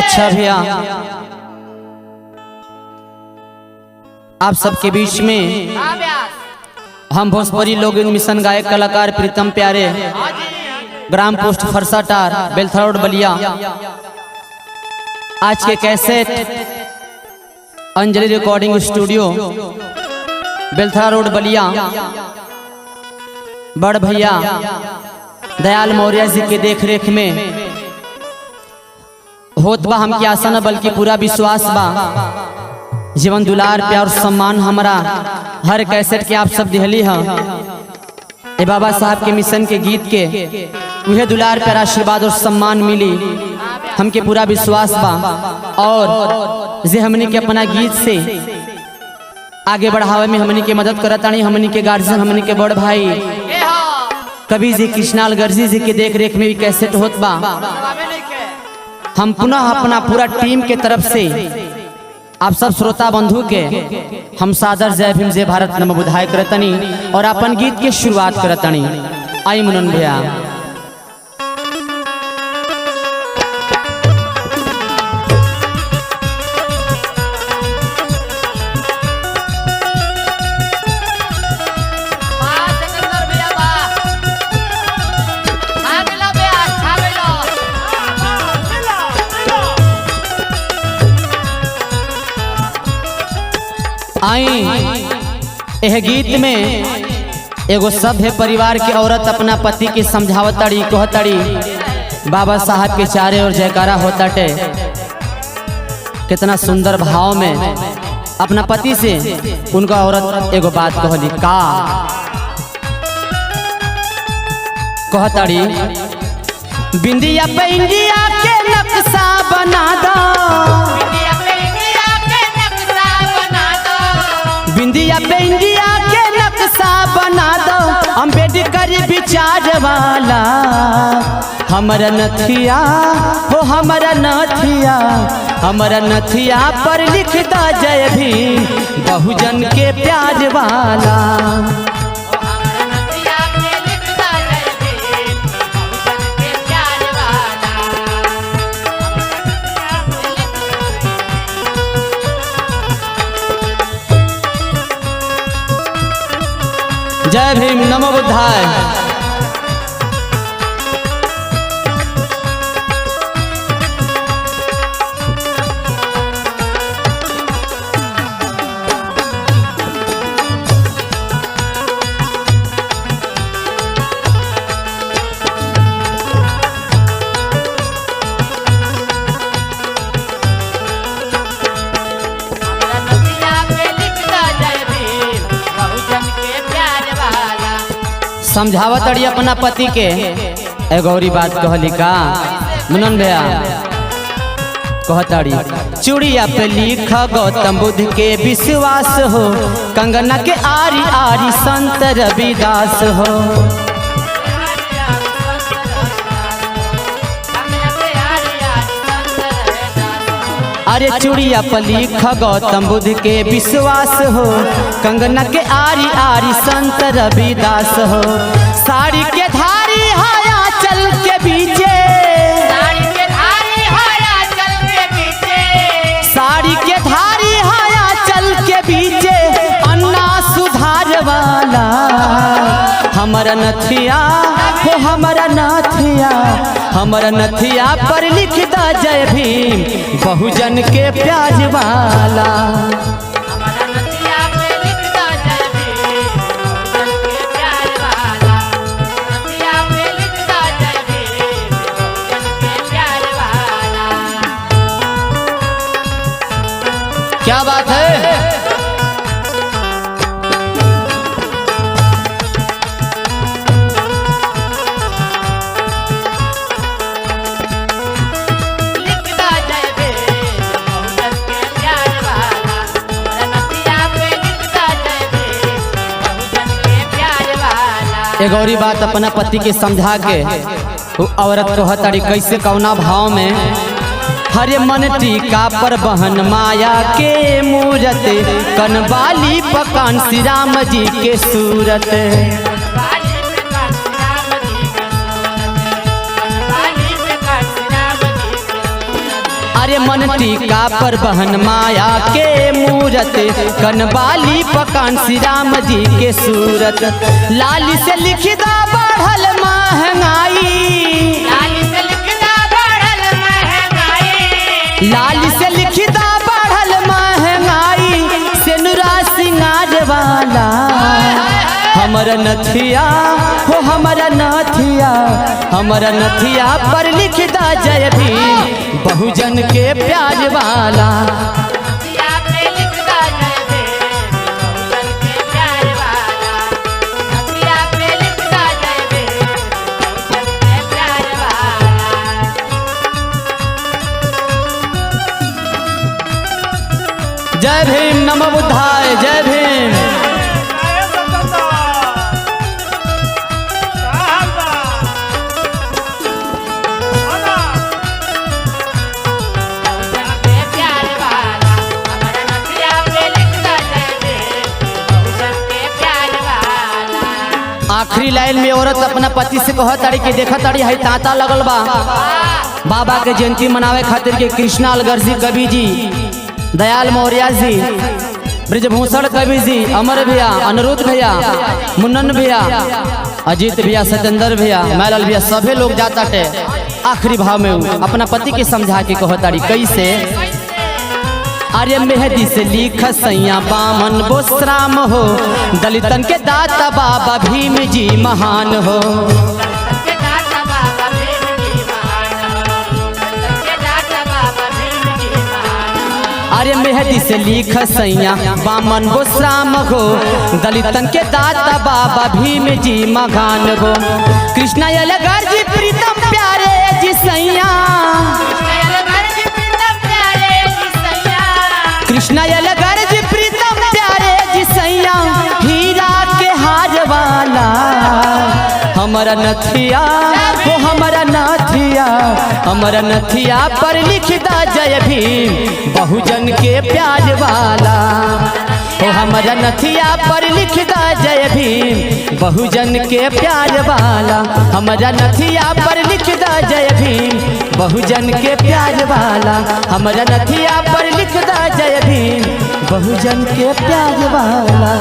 अच्छा भैया, आप सबके बीच में हम भोजपुरी लोग मिशन गायक कलाकार प्रीतम प्यारे, ग्राम पोस्ट फरसाटार, बेलथरा रोड बलिया, आज के cassette Anjali recording studio Belthara road Ballia, बड़ भैया दयाल मौर्य जी के देख रेख में होत बा। हम की आशा न बल्कि पूरा विश्वास बा, जीवन दुलार प्यार और सम्मान हमारा हर कैसेट के आप सब दिहली है। ए बाबा साहब के मिशन के गीत के उहे दुलार प्यार आशीर्वाद और सम्मान मिली, हमके पूरा विश्वास बा। और जे हमनी के अपना गीत से आगे बढ़ावे में हमनी के मदद करतानी, हमनी के गार्जियन, हमनी के बड़ भाई कवि जी कृष्णाल गर्जी जी के देख रेख में भी कैसेट होत बा। हम पुनः अपना पूरा टीम के तरफ से आप सब श्रोता बंधु के हम सादर जय भीम जय भारत नमः बुधाय करतनी और अपन गीत के शुरुआत करतनी। आई मुनन भैया। आई यह गीत में एगो सभ्य परिवार के औरत अपना पति के समझावतड़ी, कहतड़ी बाबा साहब के चारे और जयकारा होताटे। कितना सुंदर भाव में अपना पति से उनका औरत एगो बात कहली, का कहतड़ी, बिंदिया पे इंडिया के नक्शा बना दो, बिंदिया पे इंडिया के नक्शा बना दो, अम्बेडकर विचार वाला हमारा नथिया हो, हमारा नथिया, हमारा नथिया पर लिख दो जय भीम बहुजन के प्यार वाला। जय भीम नमो बुद्धाय। समझावतड़ी अपना पति के एगो और बात कहली, का मुनन भैया कहतड़ी, चूड़िया पे लिख गौतम बुद्ध के विश्वास हो, कंगना के आरी आरी संत रविदास हो। अरे चूड़िया पर लिख गौतम बुद्ध के विश्वास हो, कंगना के आरी आरी संत रविदास हो। साड़ी के धारी हाया चल के बीचे, साड़ी के धारी हाया चल के बीचे, साड़ी के धारी हाया चल के बीचे, अन्ना सुधार वाला हमारा नथिया हो, हमारा नथिया, हमारा नथिया पर लिख दो जय भीम बहुजन के प्यार वाला। क्या बात है। एक और बात अपना पति के समझा के औरत कहतड़ी, कैसे कौना भाव में, हरे मन टीका पर बहन माया के मूरत, कनवाली पकान श्री राम जी के सूरत। अरे अरे मन टीका पर बहन माया के मूरत, कनबाली पकान श्री राम जी के सूरत। लाली से लिखदा बढ़ल महंगाई, लाली से लिखदा बढ़ल महंगाई, लाली से लिखदा बढ़ल महंगाई, सेनुरा सिंगार वाला हमर नथिया हो हमर नथिया, हमर नथिया पर लिखदा जय भीम बहुजन के प्यार वाला। नथिया पे लिखदा जय भीम बहुजन के प्यार वाला, नथिया पे लिखदा जय भीम बहुजन के प्यार वाला। जय भीम नमो बुद्धाय जय भीम। आखिरी लाइन में औरत अपना पति से कह ताड़ी कि देखा ताड़ी है तांता लगल बा बाबा के जयंती मनावे खातिर के कृष्णा अलगर जी कवि जी, दयाल मौर्य जी, ब्रजभूषण कवि जी, अमर भैया, अनिरुद्ध भैया, मुन्नन भैया, अजीत भैया, सत्येंद्र भैया, मैलाल भैया, सभी लोग जाता टे। आखिरी भाव में अपना पति के समझा के कह ताड़ी कैसे। अरे मेहदी से लिख सैया बामन बोसराम हो, दलितन के दाता बाबा भीम जी महान हो। अरे मेहदी से लिख सैया बामन बोसराम हो, दलितन के दाता बाबा भीम जी महान हो। कृष्णा अलगर जी प्रीतम प्यारे जी सैया, कृष्णा अलगर जी प्रीतम प्यारे जी सैया, हीरा के हार वाला हमारा नथिया वो हमारा नथिया, हमारा नथिया पर लिखदा जय भीम बहुजन के प्यार वाला। ओ हमारा नथिया पर लिखदा जय भीम बहुजन के प्यार वाला, हमारा नथिया पर लिखदा जय भीम बहुजन के प्यार वाला, हमारा नथिया पर लिखदा जय भीम बहुजन के प्यार वाला।